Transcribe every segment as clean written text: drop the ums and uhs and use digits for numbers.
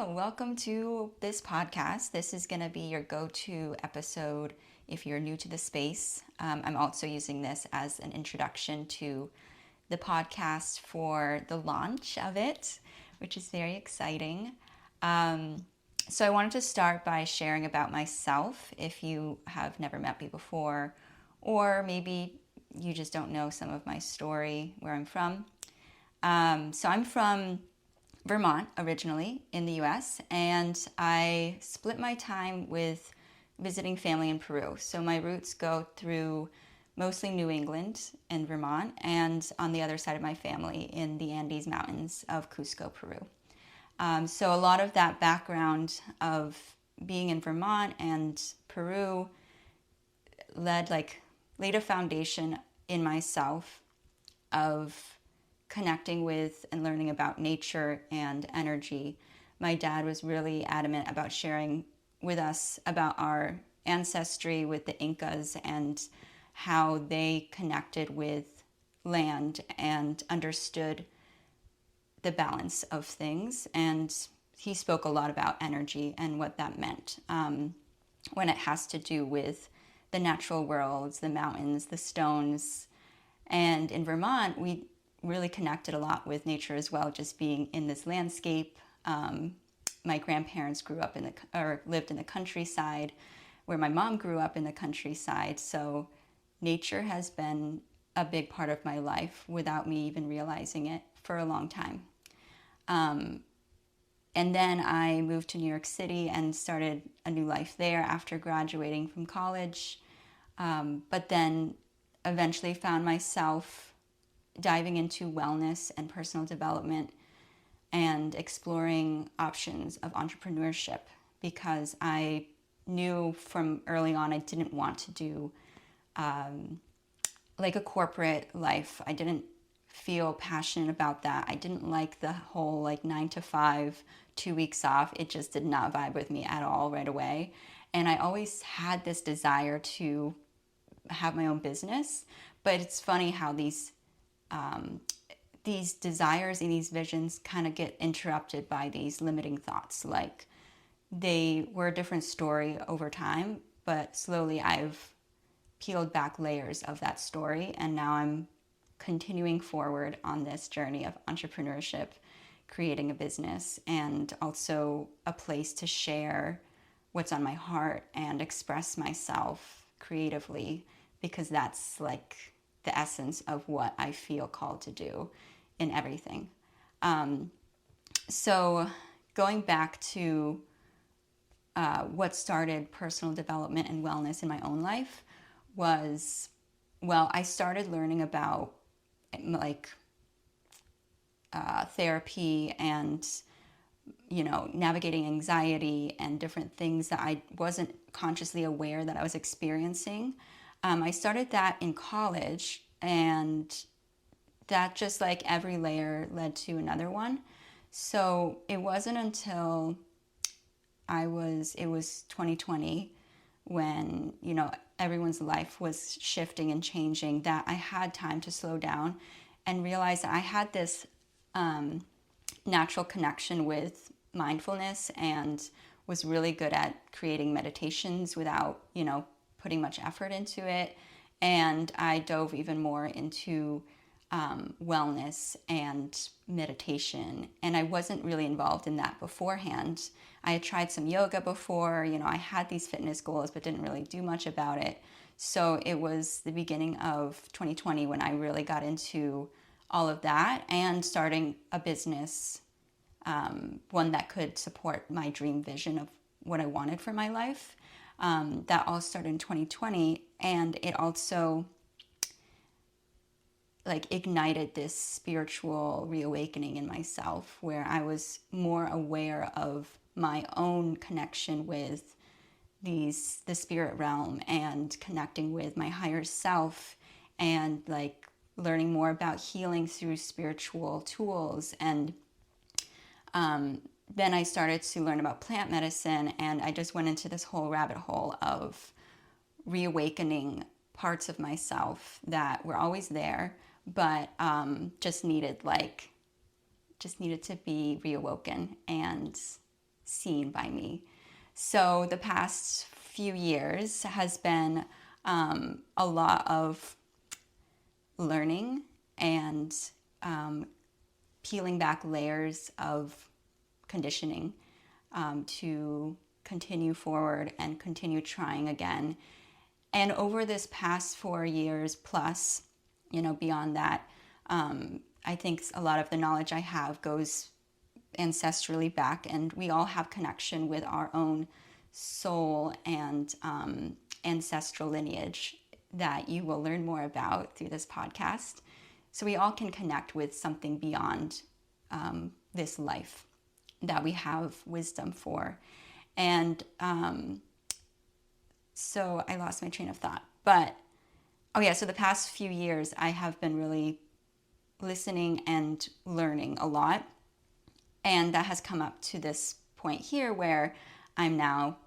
Hello, welcome to this podcast. This is going to be your go-to episode if you're new to the space. I'm also using this as an introduction to the podcast for the launch of it, which is very exciting. So I wanted to start by sharing about myself if you have never met me before, or maybe you just don't know some of my story, where I'm from. So I'm from Vermont originally in the US, and I split my time with visiting family in Peru. So my roots go through mostly New England and Vermont, and on the other side of my family in the Andes Mountains of Cusco, Peru. So a lot of that background of being in Vermont and Peru laid a foundation in myself of connecting with and learning about nature and energy. My dad was really adamant about sharing with us about our ancestry with the Incas and how they connected with land and understood the balance of things. And he spoke a lot about energy and what that meant when it has to do with the natural worlds, the mountains, the stones. And in Vermont, we really connected a lot with nature as well, just being in this landscape. My grandparents lived in the countryside, where my mom grew up in the countryside. So nature has been a big part of my life without me even realizing it for a long time. And then I moved to New York City and started a new life there after graduating from college. But then eventually found myself diving into wellness and personal development and exploring options of entrepreneurship, because I knew from early on I didn't want to do like a corporate life. I didn't feel passionate about that. I didn't like the whole 9 to 5, 2 weeks off. It just did not vibe with me at all right away. And I always had this desire to have my own business. But it's funny how these desires and these visions kind of get interrupted by these limiting thoughts. Like, they were a different story over time, but slowly I've peeled back layers of that story, and now I'm continuing forward on this journey of entrepreneurship, creating a business, and also a place to share what's on my heart and express myself creatively, because that's like the essence of what I feel called to do in everything. So going back to what started personal development and wellness in my own life was, I started learning about therapy and navigating anxiety and different things that I wasn't consciously aware that I was experiencing. I started that in college, and that just like every layer led to another one. So it wasn't until it was 2020 when, everyone's life was shifting and changing, that I had time to slow down and realize that I had this natural connection with mindfulness and was really good at creating meditations without, putting much effort into it. And I dove even more into wellness and meditation. And I wasn't really involved in that beforehand. I had tried some yoga before, I had these fitness goals, but didn't really do much about it. So it was the beginning of 2020 when I really got into all of that and starting a business, one that could support my dream vision of what I wanted for my life. That all started in 2020, and it also ignited this spiritual reawakening in myself, where I was more aware of my own connection with the spirit realm and connecting with my higher self, and learning more about healing through spiritual tools. And then I started to learn about plant medicine, and I just went into this whole rabbit hole of reawakening parts of myself that were always there, but just needed to be reawoken. And seen by me. So the past few years has been a lot of learning and peeling back layers of conditioning to continue forward and continue trying again. And over this past 4 years plus, beyond that, I think a lot of the knowledge I have goes ancestrally back, and we all have connection with our own soul and ancestral lineage that you will learn more about through this podcast. So we all can connect with something beyond this life that we have wisdom for. And so I lost my train of thought. But, so the past few years I have been really listening and learning a lot. And that has come up to this point here where I'm now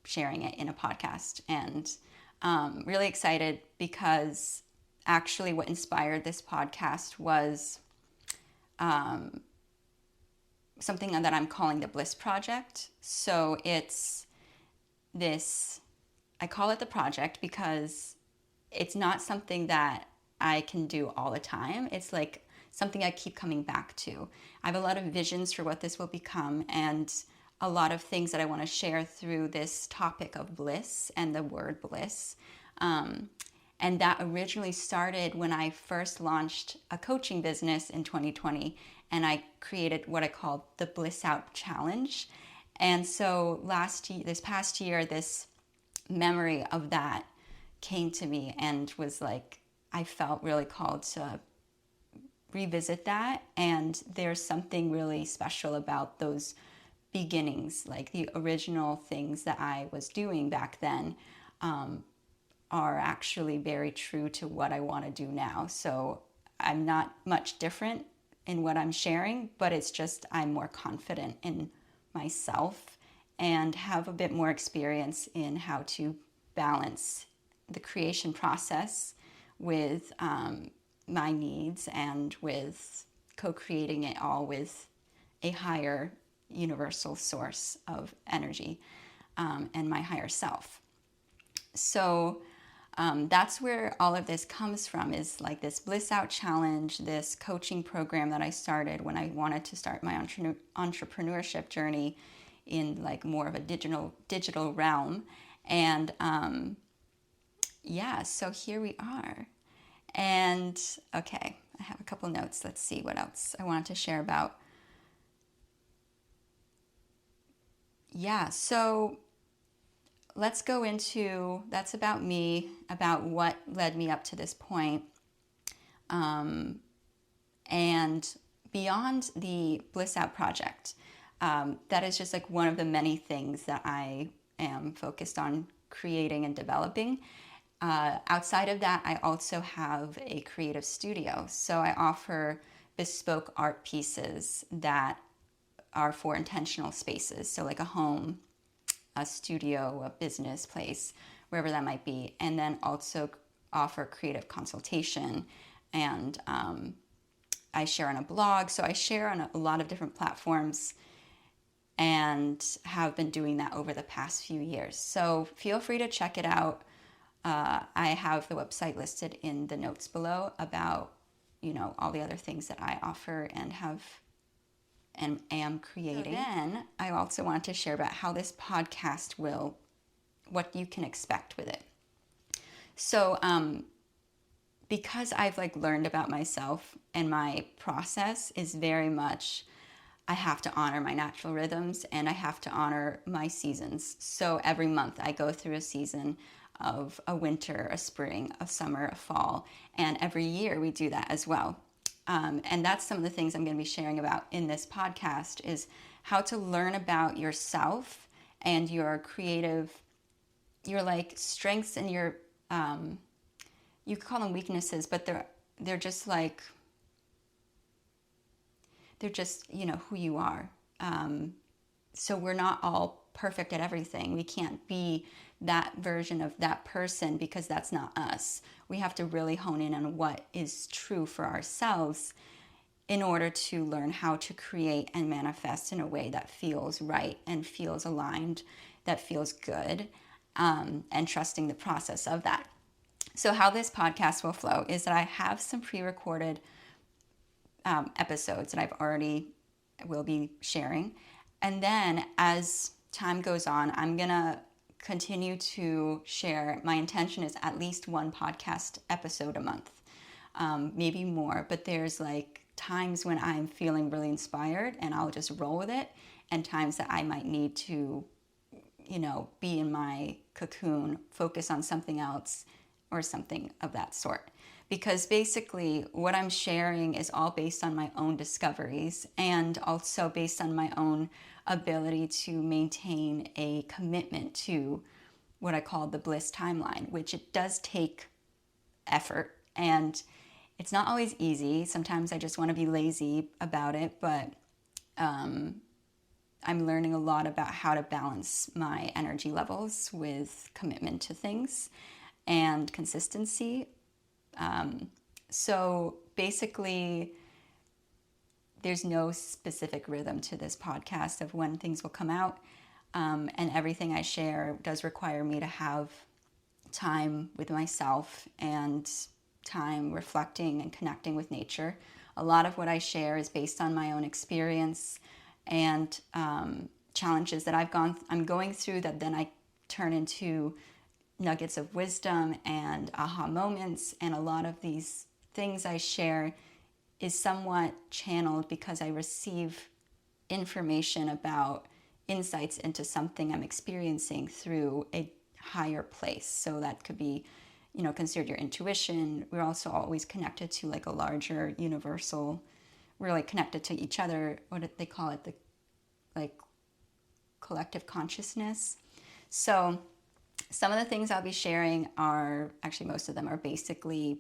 sharing it in a podcast. And really excited because actually what inspired this podcast was something that I'm calling the Bliss Project. So it's this, I call it the project because it's not something that I can do all the time. It's like something I keep coming back to. I have a lot of visions for what this will become and a lot of things that I want to share through this topic of bliss and the word bliss. And that originally started when I first launched a coaching business in 2020, and I created what I called the Bliss Out Challenge. And so this past year, this memory of that came to me and was like, I felt really called to revisit that. And there's something really special about those beginnings, like the original things that I was doing back then are actually very true to what I want to do now. So I'm not much different in what I'm sharing, but it's just I'm more confident in myself and have a bit more experience in how to balance the creation process with my needs and with co-creating it all with a higher universal source of energy and my higher self. So that's where all of this comes from, is like this Bliss Out Challenge, this coaching program that I started when I wanted to start my entrepreneurship journey in like more of a digital realm. And so here we are. And okay, I have a couple notes. Let's see what else I wanted to share about. So let's go into, that's about me, about what led me up to this point. And beyond the Bliss Out Project, that is just like one of the many things that I am focused on creating and developing. Outside of that, I also have a creative studio. So I offer bespoke art pieces that are for intentional spaces. So like a home, a studio, a business place, wherever that might be. And then also offer creative consultation. And I share on a blog. So I share on a lot of different platforms and have been doing that over the past few years. So feel free to check it out. I have the website listed in the notes below about, all the other things that I offer and have and am creating. So then I also want to share about how this podcast what you can expect with it. So because I've learned about myself, and my process is very much, I have to honor my natural rhythms and I have to honor my seasons. So every month I go through a season of a winter, a spring, a summer, a fall, and every year we do that as well. And that's some of the things I'm going to be sharing about in this podcast, is how to learn about yourself and your creative, your strengths and your, you could call them weaknesses, but they're just who you are. So we're not all perfect at everything. We can't be that version of that person because that's not us. We have to really hone in on what is true for ourselves in order to learn how to create and manifest in a way that feels right and feels aligned, that feels good, and trusting the process of that. So how this podcast will flow is that I have some pre-recorded episodes that I've already will be sharing. And then as time goes on, I'm going to continue to share. My intention is at least one podcast episode a month, maybe more. But there's like times when I'm feeling really inspired and I'll just roll with it, and times that I might need to, be in my cocoon, focus on something else or something of that sort. Because basically what I'm sharing is all based on my own discoveries and also based on my own ability to maintain a commitment to what I call the bliss timeline, which it does take effort, and it's not always easy. Sometimes I just want to be lazy about it, but I'm learning a lot about how to balance my energy levels with commitment to things and consistency. So basically, there's no specific rhythm to this podcast of when things will come out. And everything I share does require me to have time with myself and time reflecting and connecting with nature. A lot of what I share is based on my own experience and challenges that I'm going through, that then I turn into nuggets of wisdom and aha moments. And a lot of these things I share is somewhat channeled because I receive information about insights into something I'm experiencing through a higher place. So that could be, considered your intuition. We're also always connected to like a larger universal, we're like connected to each other. What do they call it? The like collective consciousness. So some of the things I'll be sharing are, actually most of them are basically,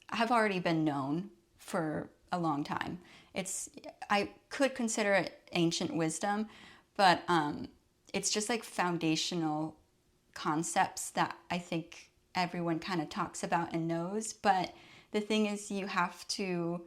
have already been known for a long time. I could consider it ancient wisdom, but it's just like foundational concepts that I think everyone kind of talks about and knows. But the thing is, you have to,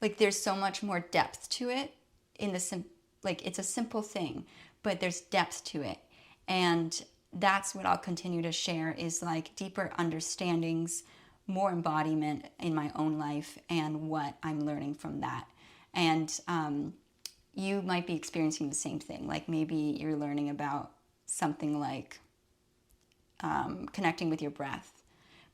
like, there's so much more depth to it it's a simple thing, but there's depth to it. And that's what I'll continue to share, is like deeper understandings, more embodiment in my own life and what I'm learning from that. And you might be experiencing the same thing. Like maybe you're learning about something like connecting with your breath,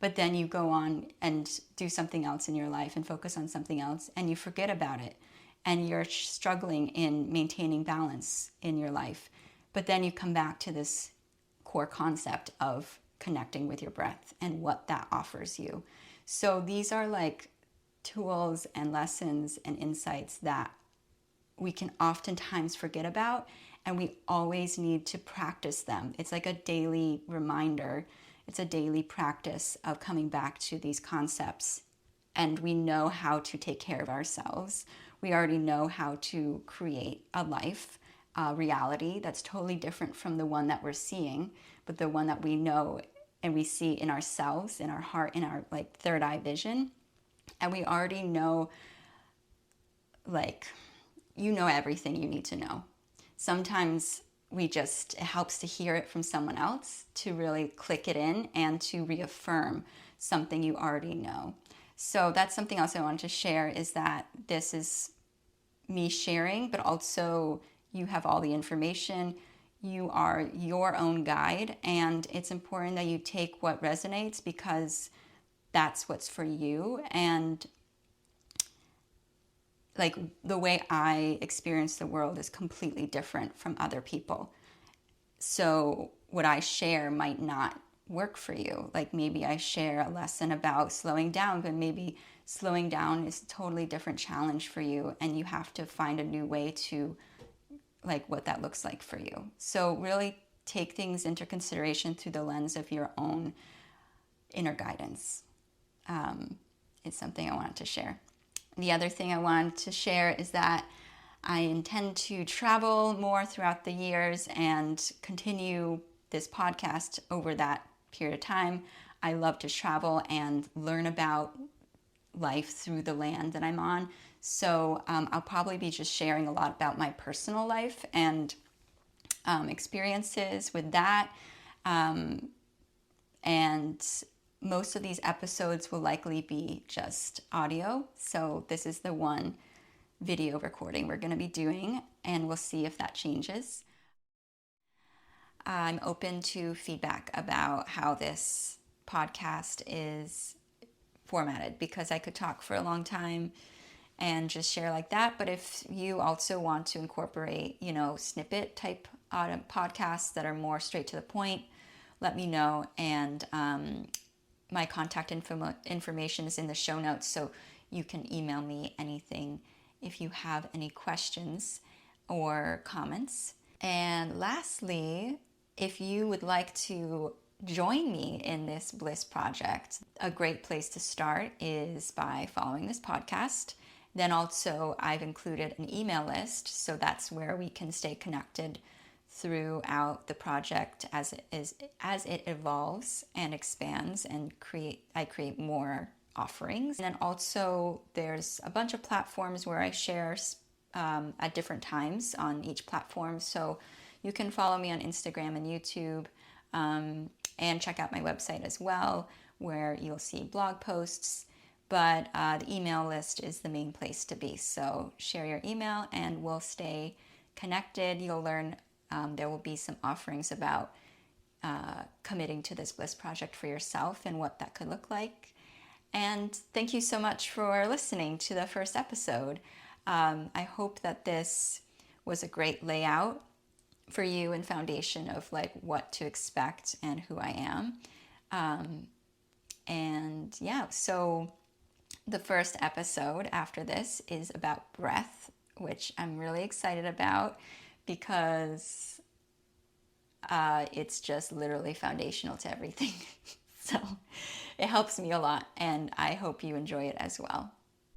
but then you go on and do something else in your life and focus on something else, and you forget about it, and you're struggling in maintaining balance in your life. But then you come back to this core concept of connecting with your breath and what that offers you. So these are like tools and lessons and insights that we can oftentimes forget about, and we always need to practice them. It's like a daily reminder. It's a daily practice of coming back to these concepts. And we know how to take care of ourselves. We already know how to create a life, a reality that's totally different from the one that we're seeing, but the one that we know and we see in ourselves, in our heart, in our like third eye vision. And we already know, like, everything you need to know. Sometimes it helps to hear it from someone else to really click it in and to reaffirm something you already know. So that's something else I wanted to share, is that this is me sharing, but also you have all the information. You are your own guide, and it's important that you take what resonates because that's what's for you. And like the way I experience the world is completely different from other people. So what I share might not work for you. Like maybe I share a lesson about slowing down, but maybe slowing down is a totally different challenge for you, and you have to find a new way to like what that looks like for you. So really take things into consideration through the lens of your own inner guidance. It's something I wanted to share. The other thing I wanted to share is that I intend to travel more throughout the years and continue this podcast over that period of time. I love to travel and learn about life through the land that I'm on. So I'll probably be just sharing a lot about my personal life and experiences with that. And most of these episodes will likely be just audio. So this is the one video recording we're going to be doing, and we'll see if that changes. I'm open to feedback about how this podcast is formatted, because I could talk for a long time and just share like that. But if you also want to incorporate, snippet type podcasts that are more straight to the point, let me know. And my contact information is in the show notes, so you can email me anything if you have any questions or comments. And lastly, if you would like to join me in this Bliss project, a great place to start is by following this podcast. Then also, I've included an email list, so that's where we can stay connected throughout the project as it evolves and expands, and I create more offerings. And then also, there's a bunch of platforms where I share at different times on each platform. So you can follow me on Instagram and YouTube, and check out my website as well, where you'll see blog posts. But the email list is the main place to be. So share your email and we'll stay connected. You'll learn, there will be some offerings about committing to this Bliss project for yourself and what that could look like. And thank you so much for listening to the first episode. I hope that this was a great layout for you and foundation of like what to expect and who I am. And yeah, so the first episode after this is about breath, which I'm really excited about, because it's just literally foundational to everything. So it helps me a lot, and I hope you enjoy it as well.